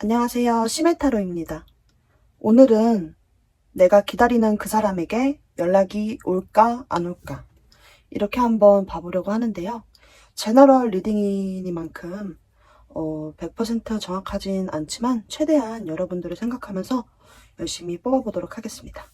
안녕하세요. 시메타로입니다. 오늘은 내가 기다리는 그 사람에게 연락이 올까 안 올까 이렇게 한번 봐보려고 하는데요. 제너럴 리딩이니만큼 100% 정확하진 않지만 최대한 여러분들을 생각하면서 열심히 뽑아보도록 하겠습니다.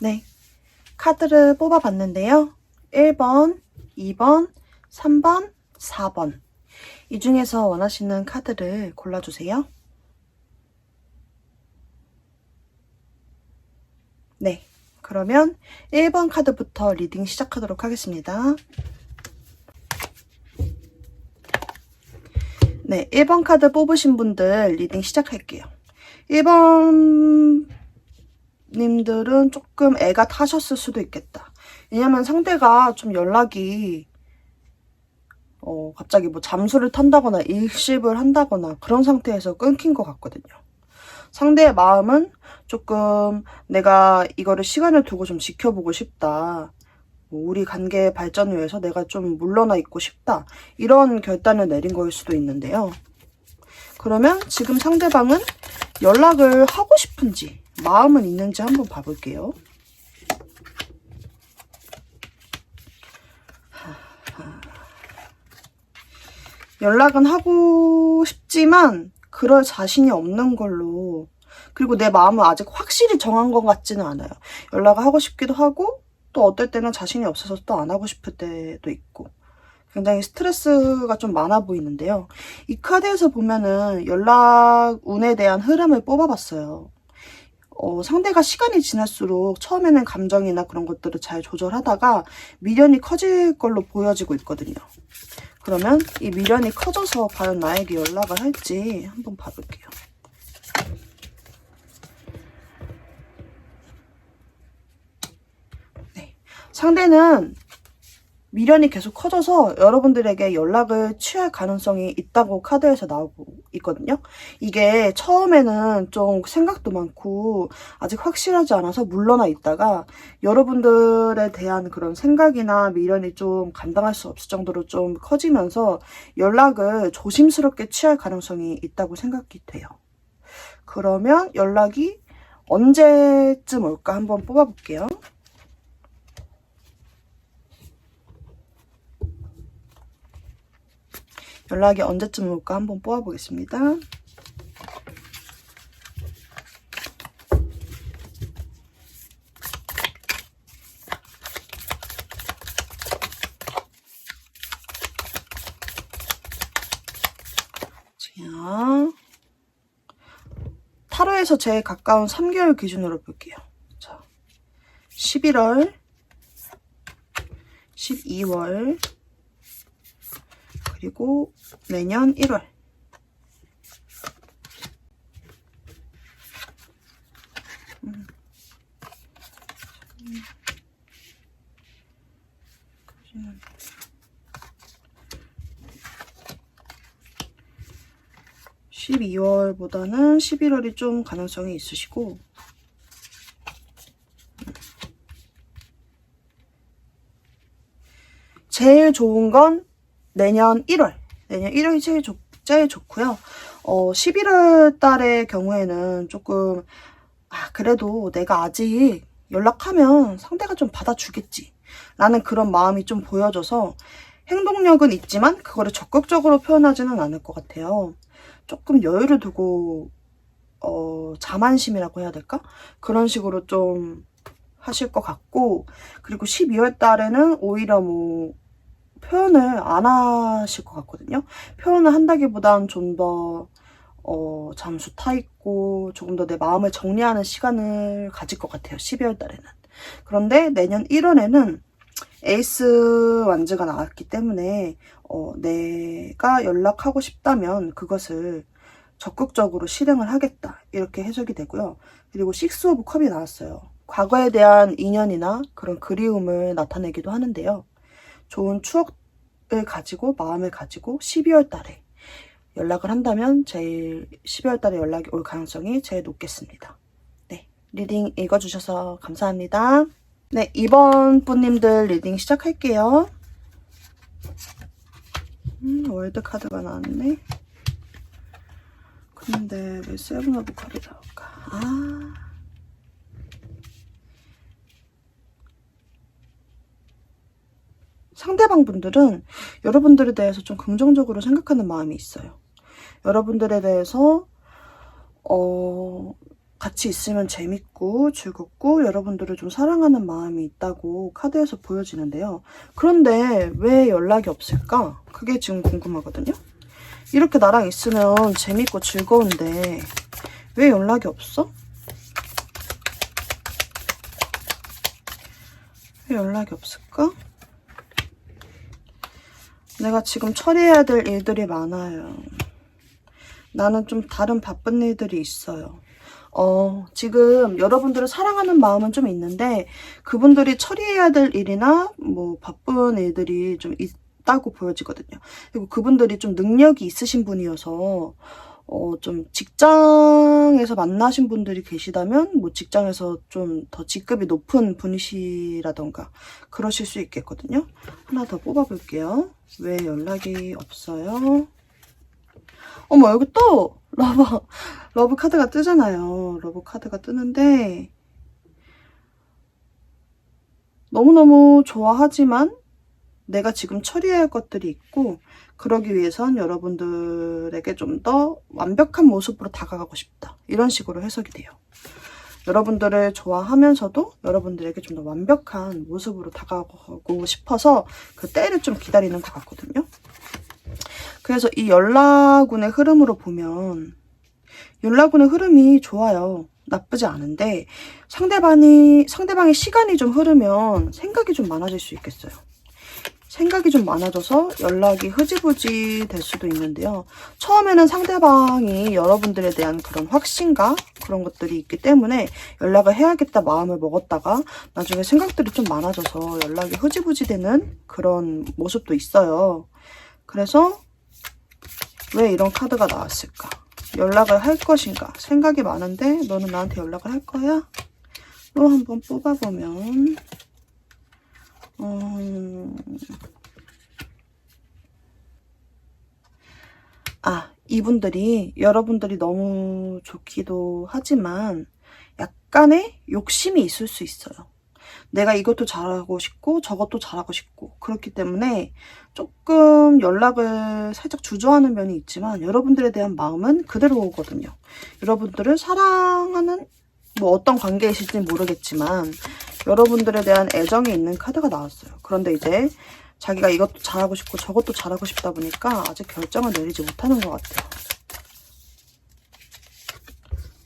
네, 카드를 뽑아봤는데요. 1번, 2번, 3번, 4번 이 중에서 원하시는 카드를 골라주세요. 네, 그러면 1번 카드부터 리딩 시작하도록 하겠습니다. 네, 1번 카드 뽑으신 분들 리딩 시작할게요. 1번 님들은 조금 애가 타셨을 수도 있겠다. 왜냐면 상대가 좀 연락이 갑자기 뭐 잠수를 탄다거나 일십을 한다거나 그런 상태에서 끊긴 것 같거든요. 상대의 마음은 조금 내가 이거를 시간을 두고 좀 지켜보고 싶다. 우리 관계 발전을 위해서 내가 좀 물러나 있고 싶다. 이런 결단을 내린 거일 수도 있는데요. 그러면 지금 상대방은 연락을 하고 싶은지 마음은 있는지 한번 봐볼게요. 연락은 하고 싶지만 그럴 자신이 없는 걸로, 그리고 내 마음은 아직 확실히 정한 것 같지는 않아요. 연락을 하고 싶기도 하고 또 어떨 때는 자신이 없어서 또 안 하고 싶을 때도 있고 굉장히 스트레스가 좀 많아 보이는데요. 이 카드에서 보면은 연락 운에 대한 흐름을 뽑아봤어요. 상대가 시간이 지날수록 처음에는 감정이나 그런 것들을 잘 조절하다가 미련이 커질 걸로 보여지고 있거든요. 그러면 이 미련이 커져서 과연 나에게 연락을 할지 한번 봐볼게요. 네, 상대는 미련이 계속 커져서 여러분들에게 연락을 취할 가능성이 있다고 카드에서 나오고 있거든요. 이게 처음에는 좀 생각도 많고 아직 확실하지 않아서 물러나 있다가 여러분들에 대한 그런 생각이나 미련이 좀 감당할 수 없을 정도로 좀 커지면서 연락을 조심스럽게 취할 가능성이 있다고 생각이 돼요. 그러면 연락이 언제쯤 올까 한번 뽑아볼게요. 연락이 언제쯤 올까 한번 뽑아보겠습니다. 자, 타로에서 제일 가까운 3개월 기준으로 볼게요. 자, 11월, 12월, 그리고 내년 1월. (12월보다는) (11월이) 좀 가능성이 있으시고, 제일 좋은 건 내년 1월. 내년 1월이 제일 좋고요. 11월 달의 경우에는 조금, 그래도 내가 아직 연락하면 상대가 좀 받아주겠지 라는 그런 마음이 좀 보여져서 행동력은 있지만 그거를 적극적으로 표현하지는 않을 것 같아요. 조금 여유를 두고 자만심이라고 해야 될까? 그런 식으로 좀 하실 것 같고, 그리고 12월 달에는 오히려 뭐 표현을 안 하실 것 같거든요. 표현을 한다기보단 좀 더 잠수 타 있고 조금 더 내 마음을 정리하는 시간을 가질 것 같아요. 12월 달에는. 그런데 내년 1월에는 에이스 완즈가 나왔기 때문에 내가 연락하고 싶다면 그것을 적극적으로 실행을 하겠다, 이렇게 해석이 되고요. 그리고 식스 오브 컵이 나왔어요. 과거에 대한 인연이나 그런 그리움을 나타내기도 하는데요. 좋은 추억을 가지고 마음을 가지고 12월 달에 연락을 한다면 제일 12월 달에 연락이 올 가능성이 제일 높겠습니다. 네, 리딩 읽어주셔서 감사합니다. 네, 이번 분님들 리딩 시작할게요. 월드 카드가 나왔네. 근데 왜 세븐 오브 컵이 나올까? 상대방 분들은 여러분들에 대해서 좀 긍정적으로 생각하는 마음이 있어요. 여러분들에 대해서 같이 있으면 재밌고 즐겁고 여러분들을 좀 사랑하는 마음이 있다고 카드에서 보여지는데요. 그런데 왜 연락이 없을까? 그게 지금 궁금하거든요. 이렇게 나랑 있으면 재밌고 즐거운데 왜 연락이 없어? 왜 연락이 없을까? 내가 지금 처리해야 될 일들이 많아요. 나는 좀 다른 바쁜 일들이 있어요. 지금 여러분들을 사랑하는 마음은 좀 있는데 그분들이 처리해야 될 일이나 뭐 바쁜 일들이 좀 있다고 보여지거든요. 그리고 그분들이 좀 능력이 있으신 분이어서 좀 직장에서 만나신 분들이 계시다면 뭐 직장에서 좀 더 직급이 높은 분이시라던가 그러실 수 있겠거든요. 하나 더 뽑아볼게요. 왜 연락이 없어요? 어머, 여기 또 러브 카드가 뜨잖아요. 러브 카드가 뜨는데 너무너무 좋아하지만 내가 지금 처리해야 할 것들이 있고 그러기 위해선 여러분들에게 좀 더 완벽한 모습으로 다가가고 싶다, 이런 식으로 해석이 돼요. 여러분들을 좋아하면서도 여러분들에게 좀 더 완벽한 모습으로 다가가고 싶어서 그 때를 좀 기다리는 것 같거든요. 그래서 이 연락운의 흐름으로 보면 연락운의 흐름이 좋아요. 나쁘지 않은데 상대방의 시간이 좀 흐르면 생각이 좀 많아질 수 있겠어요. 생각이 좀 많아져서 연락이 흐지부지 될 수도 있는데요. 처음에는 상대방이 여러분들에 대한 그런 확신과 그런 것들이 있기 때문에 연락을 해야겠다 마음을 먹었다가 나중에 생각들이 좀 많아져서 연락이 흐지부지 되는 그런 모습도 있어요. 그래서 왜 이런 카드가 나왔을까? 연락을 할 것인가? 생각이 많은데 너는 나한테 연락을 할 거야? 로 한번 뽑아보면 이분들이 여러분들이 너무 좋기도 하지만 약간의 욕심이 있을 수 있어요. 내가 이것도 잘하고 싶고 저것도 잘하고 싶고 그렇기 때문에 조금 연락을 살짝 주저하는 면이 있지만 여러분들에 대한 마음은 그대로 오거든요. 여러분들을 사랑하는 뭐 어떤 관계이실지는 모르겠지만 여러분들에 대한 애정이 있는 카드가 나왔어요. 그런데 이제 자기가 이것도 잘하고 싶고 저것도 잘하고 싶다 보니까 아직 결정을 내리지 못하는 것 같아요.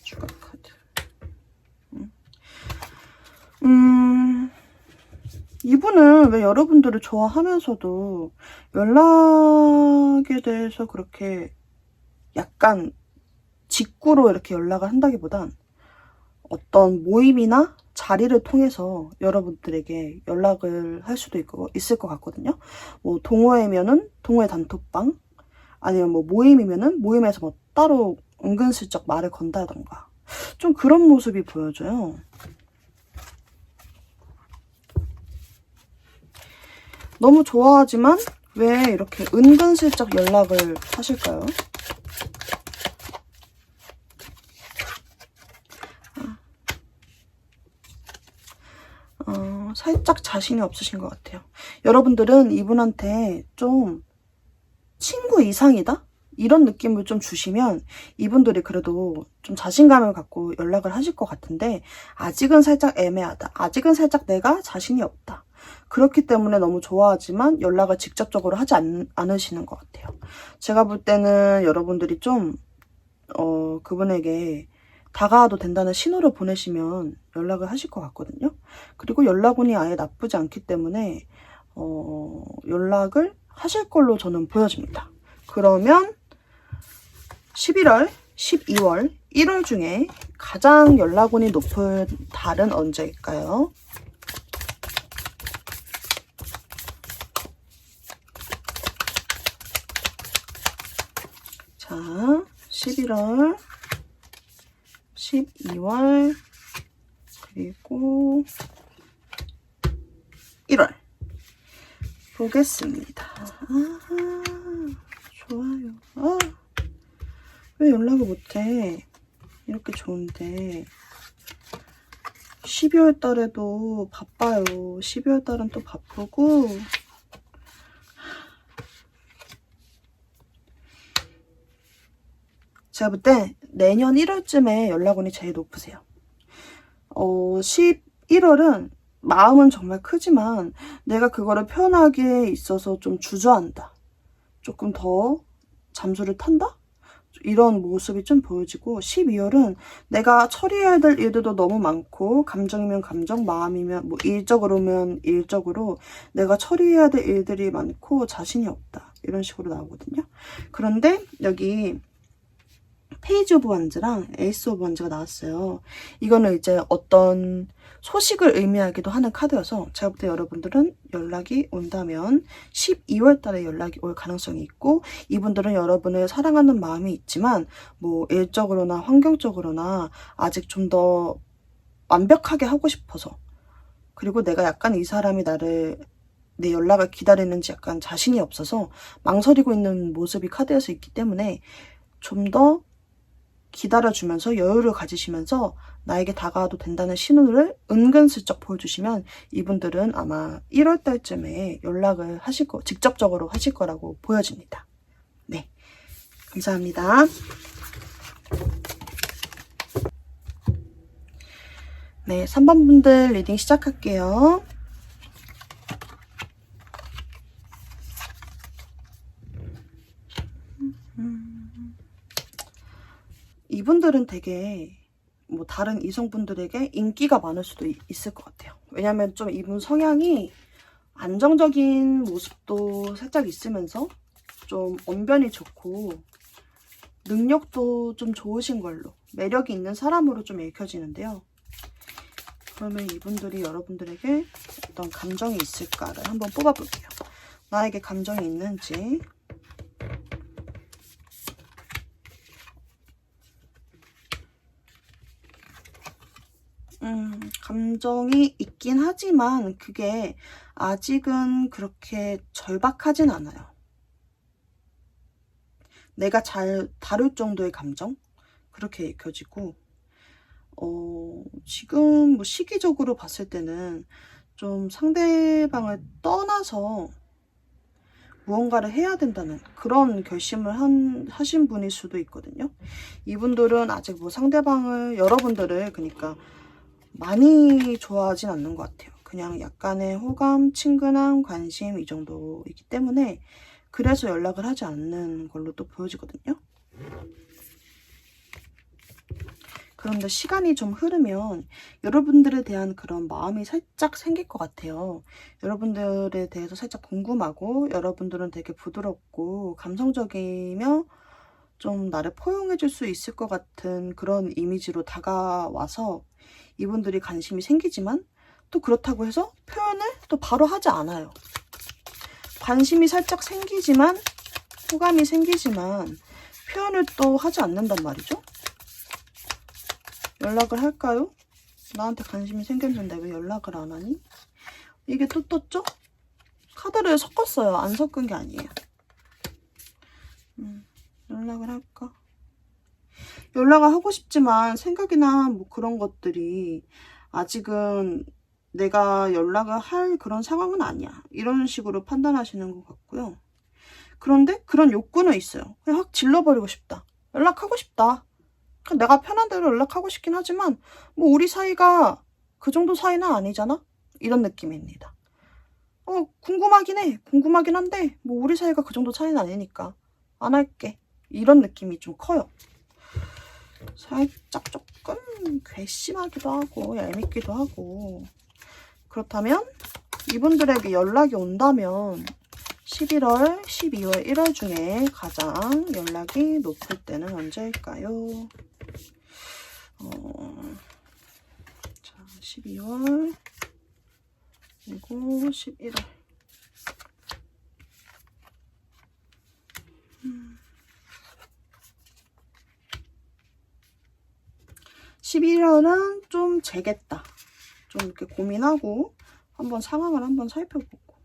추가 카드. 이분은 왜 여러분들을 좋아하면서도 연락에 대해서 그렇게 약간 직구로 이렇게 연락을 한다기보단 어떤 모임이나 자리를 통해서 여러분들에게 연락을 할 수도 있을 것 같거든요. 뭐 동호회면은 동호회 단톡방, 아니면 뭐 모임이면은 모임에서 뭐 따로 은근슬쩍 말을 건다던가 좀 그런 모습이 보여져요. 너무 좋아하지만 왜 이렇게 은근슬쩍 연락을 하실까요? 살짝 자신이 없으신 것 같아요. 여러분들은 이분한테 좀 친구 이상이다? 이런 느낌을 좀 주시면 이분들이 그래도 좀 자신감을 갖고 연락을 하실 것 같은데, 아직은 살짝 애매하다. 아직은 살짝 내가 자신이 없다. 그렇기 때문에 너무 좋아하지만 연락을 직접적으로 하지 않으시는 것 같아요. 제가 볼 때는 여러분들이 좀 그분에게 다가와도 된다는 신호를 보내시면 연락을 하실 것 같거든요. 그리고 연락운이 아예 나쁘지 않기 때문에 연락을 하실 걸로 저는 보여집니다. 그러면 11월, 12월, 1월 중에 가장 연락운이 높은 달은 언제일까요? 자, 11월, 12월, 그리고 1월 보겠습니다. 아하, 좋아요. 아, 왜 연락을 못해? 이렇게 좋은데. 12월 달에도 바빠요. 12월 달은 또 바쁘고. 제가 볼 때 내년 1월쯤에 연락운이 제일 높으세요. 11월은 마음은 정말 크지만 내가 그거를 표현하기에 있어서 좀 주저한다. 조금 더 잠수를 탄다? 이런 모습이 좀 보여지고, 12월은 내가 처리해야 될 일들도 너무 많고, 감정이면 감정, 마음이면 뭐 일적으로면 일적으로 내가 처리해야 될 일들이 많고 자신이 없다. 이런 식으로 나오거든요. 그런데 여기 페이지 오브 완즈랑 에이스 오브 완즈가 나왔어요. 이거는 이제 어떤 소식을 의미하기도 하는 카드여서 제가 볼 때 여러분들은 연락이 온다면 12월 달에 연락이 올 가능성이 있고, 이분들은 여러분을 사랑하는 마음이 있지만 뭐 일적으로나 환경적으로나 아직 좀 더 완벽하게 하고 싶어서, 그리고 내가 약간 이 사람이 내 연락을 기다리는지 약간 자신이 없어서 망설이고 있는 모습이 카드에서 있기 때문에 좀 더 기다려주면서 여유를 가지시면서 나에게 다가와도 된다는 신호를 은근슬쩍 보여주시면 이분들은 아마 1월 달쯤에 연락을 직접적으로 하실 거라고 보여집니다. 네, 감사합니다. 네, 3번 분들 리딩 시작할게요. 이분들은 되게 뭐 다른 이성분들에게 인기가 많을 수도 있을 것 같아요. 왜냐면 좀 이분 성향이 안정적인 모습도 살짝 있으면서 좀 언변이 좋고 능력도 좀 좋으신 걸로, 매력이 있는 사람으로 좀 읽혀지는데요. 그러면 이분들이 여러분들에게 어떤 감정이 있을까를 한번 뽑아볼게요. 나에게 감정이 있는지. 감정이 있긴 하지만 그게 아직은 그렇게 절박하진 않아요. 내가 잘 다룰 정도의 감정? 그렇게 읽혀지고, 지금 뭐 시기적으로 봤을 때는 좀 상대방을 떠나서 무언가를 해야 된다는 그런 결심을 하신 분일 수도 있거든요. 이분들은 아직 뭐 여러분들을 그러니까 많이 좋아하진 않는 것 같아요. 그냥 약간의 호감, 친근함, 관심 이 정도이기 때문에 그래서 연락을 하지 않는 걸로 또 보여지거든요. 그런데 시간이 좀 흐르면 여러분들에 대한 그런 마음이 살짝 생길 것 같아요. 여러분들에 대해서 살짝 궁금하고, 여러분들은 되게 부드럽고 감성적이며 좀 나를 포용해 줄 수 있을 것 같은 그런 이미지로 다가와서 이분들이 관심이 생기지만 또 그렇다고 해서 표현을 또 바로 하지 않아요. 관심이 살짝 생기지만, 호감이 생기지만 표현을 또 하지 않는단 말이죠. 연락을 할까요? 나한테 관심이 생겼는데 왜 연락을 안 하니? 이게 또 떴죠? 카드를 섞었어요. 안 섞은 게 아니에요. 연락을 할까? 연락을 하고 싶지만 생각이나 뭐 그런 것들이 아직은 내가 연락을 할 그런 상황은 아니야. 이런 식으로 판단하시는 것 같고요. 그런데 그런 욕구는 있어요. 그냥 확 질러버리고 싶다. 연락하고 싶다. 그냥 내가 편한 대로 연락하고 싶긴 하지만 뭐 우리 사이가 그 정도 사이는 아니잖아? 이런 느낌입니다. 궁금하긴 해. 궁금하긴 한데 뭐 우리 사이가 그 정도 차이는 아니니까 안 할게. 이런 느낌이 좀 커요. 살짝 조금 괘씸하기도 하고 얄밉기도 하고. 그렇다면 이분들에게 연락이 온다면 11월, 12월, 1월 중에 가장 연락이 높을 때는 언제일까요? 자, 12월 그리고 11월. 11월은 좀 재겠다. 좀 이렇게 고민하고 한번 상황을 한번 살펴보고.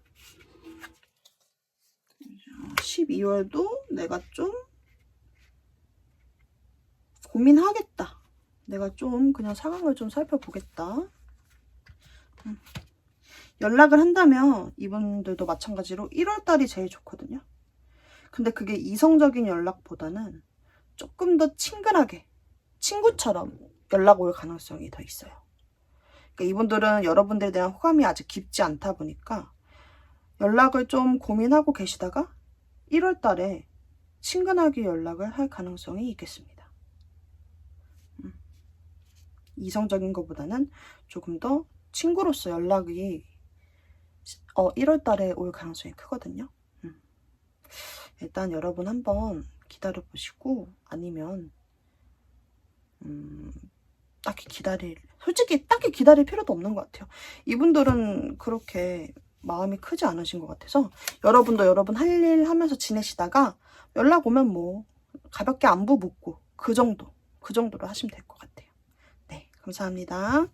12월도 내가 좀 고민하겠다. 내가 좀 그냥 상황을 좀 살펴보겠다. 연락을 한다면 이분들도 마찬가지로 1월달이 제일 좋거든요. 근데 그게 이성적인 연락보다는 조금 더 친근하게 친구처럼 연락 올 가능성이 더 있어요. 그러니까 이분들은 여러분들에 대한 호감이 아직 깊지 않다 보니까 연락을 좀 고민하고 계시다가 1월달에 친근하게 연락을 할 가능성이 있겠습니다. 이성적인 것보다는 조금 더 친구로서 연락이 1월달에 올 가능성이 크거든요. 일단 여러분 한번 기다려보시고 아니면 솔직히 딱히 기다릴 필요도 없는 것 같아요. 이분들은 그렇게 마음이 크지 않으신 것 같아서 여러분도 여러분 할 일 하면서 지내시다가 연락 오면 뭐 가볍게 안부 묻고 그 정도로 하시면 될 것 같아요. 네, 감사합니다.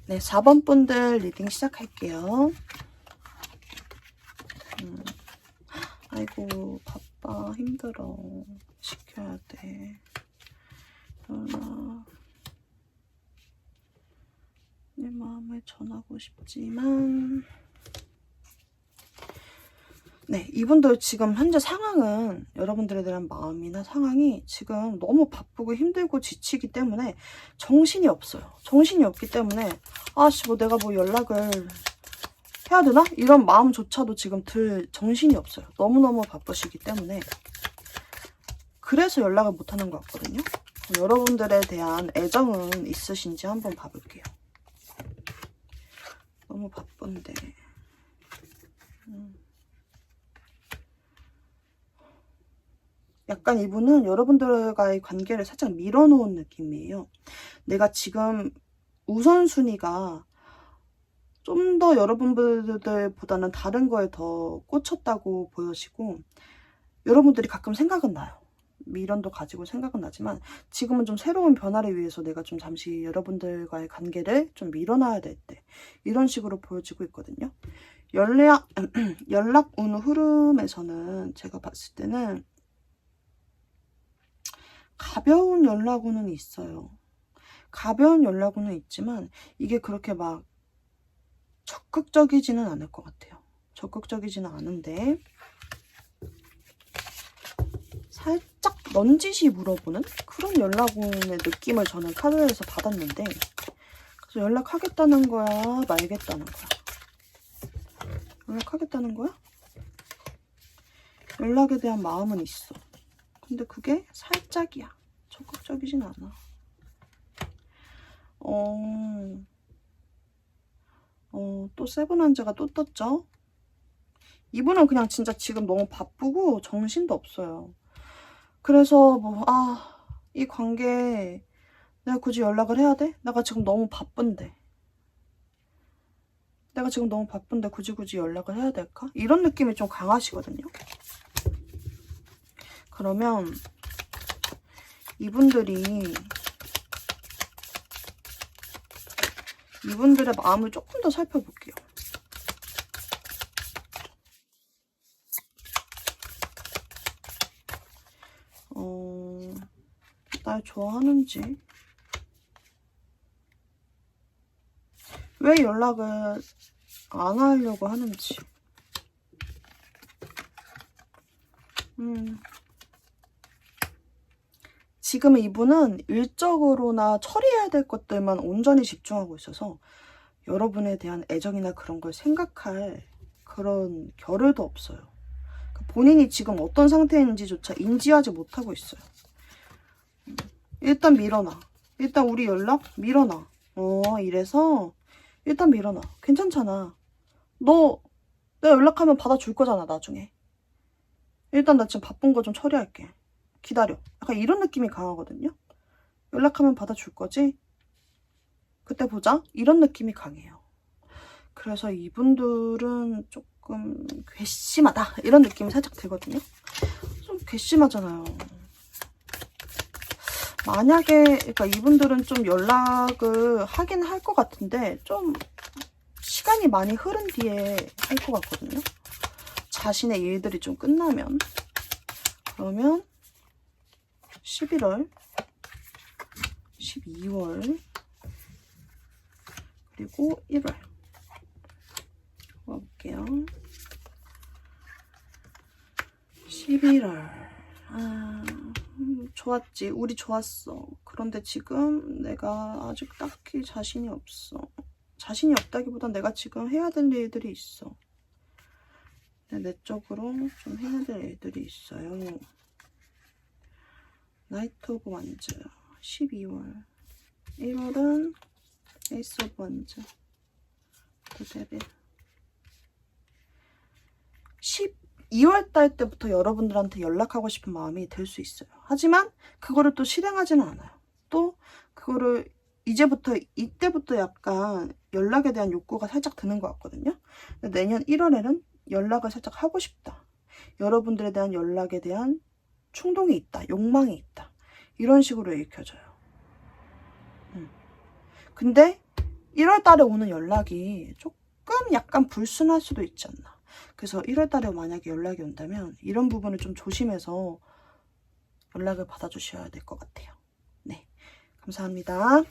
네, 4번 분들 리딩 시작할게요. 아이고 바빠 힘들어 시켜야 돼. 그러나 내 마음을 전하고 싶지만 네, 이분들 지금 현재 상황은 여러분들에 대한 마음이나 상황이 지금 너무 바쁘고 힘들고 지치기 때문에 정신이 없어요. 정신이 없기 때문에 아씨 뭐 내가 뭐 연락을 해야 되나? 이런 마음조차도 지금 들 정신이 없어요. 너무너무 바쁘시기 때문에 그래서 연락을 못하는 것 같거든요. 여러분들에 대한 애정은 있으신지 한번 봐볼게요. 너무 바쁜데 약간 이분은 여러분들과의 관계를 살짝 밀어놓은 느낌이에요. 내가 지금 우선순위가 좀 더 여러분들보다는 다른 거에 더 꽂혔다고 보여지고 여러분들이 가끔 생각은 나요. 미련도 가지고 생각은 나지만 지금은 좀 새로운 변화를 위해서 내가 좀 잠시 여러분들과의 관계를 좀 밀어놔야 될 때 이런 식으로 보여지고 있거든요. 연락 운 흐름에서는 제가 봤을 때는 가벼운 연락운은 있어요. 가벼운 연락운은 있지만 이게 그렇게 막 적극적이지는 않을 것 같아요. 적극적이지는 않은데 살짝 넌지시 물어보는 그런 연락운의 느낌을 저는 카드에서 받았는데 그래서 연락하겠다는 거야? 말겠다는 거야? 연락하겠다는 거야? 연락에 대한 마음은 있어. 근데 그게 살짝이야. 적극적이진 않아. 또 세븐 환자가 또 떴죠? 이분은 그냥 진짜 지금 너무 바쁘고 정신도 없어요. 그래서 이 관계에 내가 굳이 연락을 해야 돼? 내가 지금 너무 바쁜데 굳이 연락을 해야 될까? 이런 느낌이 좀 강하시거든요. 그러면 이분들의 마음을 조금 더 살펴볼게요. 날 좋아하는지, 왜 연락을 안 하려고 하는지. 지금 이분은 일적으로나 처리해야 될 것들만 온전히 집중하고 있어서 여러분에 대한 애정이나 그런 걸 생각할 그런 겨를도 없어요. 본인이 지금 어떤 상태인지조차 인지하지 못하고 있어요. 일단 밀어놔. 일단 우리 연락 밀어놔. 이래서 일단 밀어놔. 괜찮잖아. 너 내가 연락하면 받아줄 거잖아, 나중에. 일단 나 지금 바쁜 거 좀 처리할게. 기다려. 약간 이런 느낌이 강하거든요. 연락하면 받아줄 거지? 그때 보자. 이런 느낌이 강해요. 그래서 이분들은 조금 괘씸하다. 이런 느낌이 살짝 들거든요. 좀 괘씸하잖아요. 만약에, 그러니까 이분들은 좀 연락을 하긴 할 것 같은데, 좀 시간이 많이 흐른 뒤에 할 것 같거든요. 자신의 일들이 좀 끝나면. 그러면 11월, 12월, 그리고 1월. 볼게요. 11월. 좋았지. 우리 좋았어. 그런데 지금 내가 아직 딱히 자신이 없어. 자신이 없다기보단 내가 지금 해야 될 일들이 있어. 내적으로 좀 해야 될 일들이 있어요. 나이트 오브 완즈. 12월. 1월은 에이스 오브 완즈. 데빌. 12월 달 때부터 여러분들한테 연락하고 싶은 마음이 들 수 있어요. 하지만 그거를 또 실행하지는 않아요. 또 그거를 이때부터 약간 연락에 대한 욕구가 살짝 드는 것 같거든요. 근데 내년 1월에는 연락을 살짝 하고 싶다. 여러분들에 대한 연락에 대한 충동이 있다. 욕망이 있다. 이런 식으로 읽혀져요. 근데 1월 달에 오는 연락이 조금 약간 불순할 수도 있지 않나. 그래서 1월 달에 만약에 연락이 온다면 이런 부분을 좀 조심해서 연락을 받아주셔야 될 것 같아요. 네, 감사합니다.